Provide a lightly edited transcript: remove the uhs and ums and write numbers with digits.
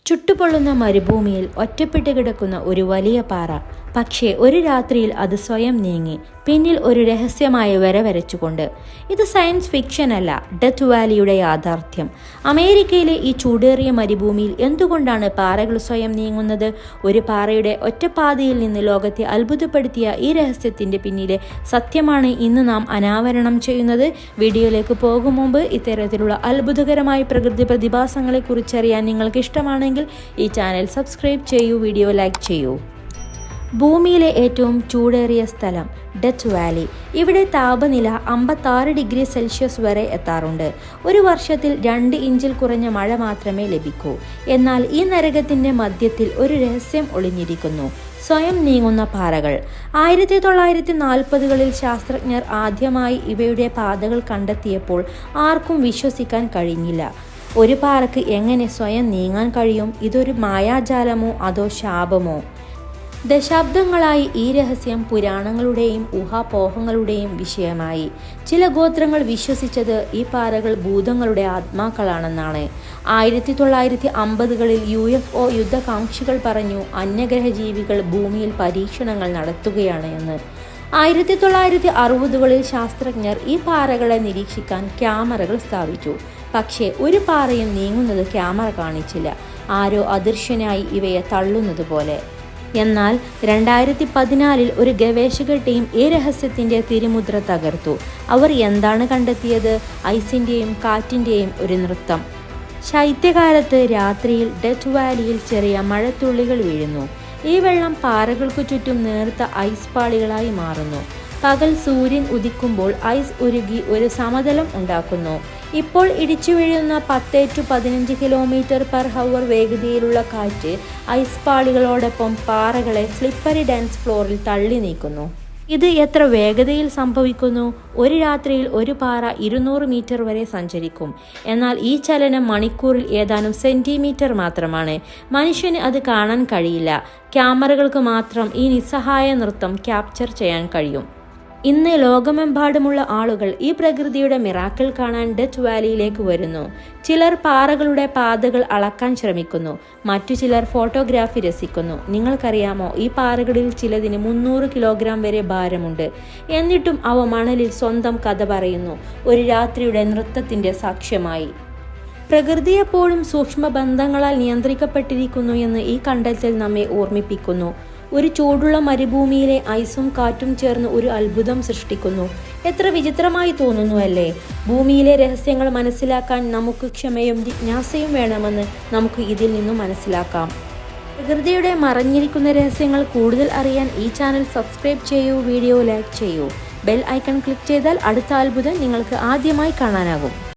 ചുട്ടുപൊള്ളുന്ന മരുഭൂമിയിൽ ഒറ്റപ്പെട്ട് കിടക്കുന്ന ഒരു വലിയ പാറ. പക്ഷേ ഒരു രാത്രിയിൽ അത് സ്വയം നീങ്ങി, പിന്നിൽ ഒരു രഹസ്യമായ വര വരച്ചുകൊണ്ട്. ഇത് സയൻസ് ഫിക്ഷൻ അല്ല, ഡെത്ത് വാലിയുടെ യാഥാർത്ഥ്യം. അമേരിക്കയിലെ ഈ ചൂടേറിയ മരുഭൂമിയിൽ എന്തുകൊണ്ടാണ് പാറകൾ സ്വയം നീങ്ങുന്നത്? ഒരു പാറയുടെ ഒറ്റപ്പാതയിൽ നിന്ന് ലോകത്തെ അത്ഭുതപ്പെടുത്തിയ ഈ രഹസ്യത്തിന്റെ പിന്നിലെ സത്യമാണ് ഇന്ന് നാം അനാവരണം ചെയ്യുന്നത്. വീഡിയോയിലേക്ക് പോകും മുമ്പ് ഇത്തരത്തിലുള്ള അത്ഭുതകരമായ പ്രകൃതി പ്രതിഭാസങ്ങളെ കുറിച്ചറിയാൻ നിങ്ങൾക്ക് ഇഷ്ടമാണെങ്കിൽ ഈ ചാനൽ സബ്സ്ക്രൈബ് ചെയ്യൂ, വീഡിയോ ലൈക്ക് ചെയ്യൂ. ഭൂമിയിലെ ഏറ്റവും ചൂടേറിയ സ്ഥലം ഡെത്ത് വാലി. ഇവിടെ താപനില 56 ഡിഗ്രി സെൽഷ്യസ് വരെ എത്താറുണ്ട്. ഒരു വർഷത്തിൽ 2 ഇഞ്ചിൽ കുറഞ്ഞ മഴ മാത്രമേ ലഭിക്കൂ. എന്നാൽ ഈ നരകത്തിന്റെ മധ്യത്തിൽ ഒരു രഹസ്യം ഒളിഞ്ഞിരിക്കുന്നു: സ്വയം നീങ്ങുന്ന പാറകൾ. 1940കളിൽ ശാസ്ത്രജ്ഞർ ആദ്യമായി ഇവയുടെ പാതകൾ കണ്ടെത്തിയപ്പോൾ ആർക്കും വിശ്വസിക്കാൻ കഴിഞ്ഞില്ല. ഒരു പാറയ്ക്ക് എങ്ങനെ സ്വയം നീങ്ങാൻ കഴിയും? ഇതൊരു മായാജാലമോ അതോ ശാപമോ? ദശാബ്ദങ്ങളായി ഈ രഹസ്യം പുരാണങ്ങളുടെയും ഊഹാപോഹങ്ങളുടെയും വിഷയമായി. ചില ഗോത്രങ്ങൾ വിശ്വസിച്ചത് ഈ പാറകൾ ഭൂതങ്ങളുടെ ആത്മാക്കളാണെന്നാണ്. 1950കളിൽ UFO യുദ്ധകാംക്ഷികൾ പറഞ്ഞു അന്യഗ്രഹ ജീവികൾ ഭൂമിയിൽ പരീക്ഷണങ്ങൾ നടത്തുകയാണ് എന്ന്. 1960കളിൽ ശാസ്ത്രജ്ഞർ ഈ പാറകളെ നിരീക്ഷിക്കാൻ ക്യാമറകൾ സ്ഥാപിച്ചു. പക്ഷേ ഒരു പാറയും നീങ്ങുന്നത് ക്യാമറ കാണിച്ചില്ല, ആരോ അദൃശ്യനായി ഇവയെ തള്ളുന്നത് പോലെ. എന്നാൽ 2014 ഒരു ഗവേഷക ടീം ഈ രഹസ്യത്തിന്റെ തിരുമുദ്ര തകർത്തു. അവർ എന്താണ് കണ്ടെത്തിയത്? ഐസിന്റെയും കാറ്റിന്റെയും ഒരു നൃത്തം. ശൈത്യകാലത്ത് രാത്രിയിൽ ഡെത്ത് വാലിയിൽ ചെറിയ മഴത്തുള്ളികൾ വീഴുന്നു. ഈ വെള്ളം പാറകൾക്കു ചുറ്റും നേർത്ത ഐസ് പാളികളായി മാറുന്നു. പകൽ സൂര്യൻ ഉദിക്കുമ്പോൾ ഐസ് ഉരുകി ഒരു സമതലം ഉണ്ടാക്കുന്നു. ഇപ്പോൾ ഇടിച്ചു വീഴുന്ന 10 to 15 km/h വേഗതയിലുള്ള കാറ്റ് ഐസ് പാളികളോടൊപ്പം പാറകളെ സ്ലിപ്പറി ഡാൻസ് ഫ്ലോറിൽ തള്ളി നീക്കുന്നു. ഇത് എത്ര വേഗതയിൽ സംഭവിക്കുന്നു? ഒരു രാത്രിയിൽ ഒരു പാറ 200 മീറ്റർ വരെ സഞ്ചരിക്കും. എന്നാൽ ഈ ചലനം മണിക്കൂറിൽ ഏതാനും സെന്റിമീറ്റർ മാത്രമാണ്. മനുഷ്യന് അത് കാണാൻ കഴിയില്ല. ക്യാമറകൾക്ക് മാത്രം ഈ നിസ്സഹായ നൃത്തം ക്യാപ്ചർ ചെയ്യാൻ കഴിയും. ഇന്ന് ലോകമെമ്പാടുമുള്ള ആളുകൾ ഈ പ്രകൃതിയുടെ മിറാക്കിൾ കാണാൻ ഡെത്ത് വാലിയിലേക്ക് വരുന്നു. ചിലർ പാറകളുടെ പാതകൾ അളക്കാൻ ശ്രമിക്കുന്നു, മറ്റു ചിലർ ഫോട്ടോഗ്രാഫി രസിക്കുന്നു. നിങ്ങൾക്കറിയാമോ, ഈ പാറകളിൽ ചിലതിന് 300 കിലോഗ്രാം വരെ ഭാരമുണ്ട്. എന്നിട്ടും അവ മണലിൽ സ്വന്തം കഥ പറയുന്നു, ഒരു രാത്രിയുടെ നൃത്തത്തിന്റെ സാക്ഷ്യമായി. പ്രകൃതി എപ്പോഴും സൂക്ഷ്മബന്ധങ്ങളാൽ നിയന്ത്രിക്കപ്പെട്ടിരിക്കുന്നു എന്ന് ഈ കണ്ടെത്തൽ നമ്മെ ഓർമ്മിപ്പിക്കുന്നു. ഒരു ചൂടുള്ള മരുഭൂമിയിലെ ഐസും കാറ്റും ചേർന്ന് ഒരു അത്ഭുതം സൃഷ്ടിക്കുന്നു. എത്ര വിചിത്രമായി തോന്നുന്നു അല്ലേ? ഭൂമിയിലെ രഹസ്യങ്ങൾ മനസ്സിലാക്കാൻ നമുക്ക് ക്ഷമയും ജിജ്ഞാസയും വേണമെന്ന് നമുക്ക് ഇതിൽ നിന്നും മനസ്സിലാക്കാം. പ്രകൃതിയുടെ മറഞ്ഞിരിക്കുന്ന രഹസ്യങ്ങൾ കൂടുതൽ അറിയാൻ ഈ ചാനൽ സബ്സ്ക്രൈബ് ചെയ്യൂ, വീഡിയോ ലൈക്ക് ചെയ്യൂ. ബെൽ ഐക്കൺ ക്ലിക്ക് ചെയ്താൽ അടുത്ത അത്ഭുതം നിങ്ങൾക്ക് ആദ്യമായി കാണാനാകും.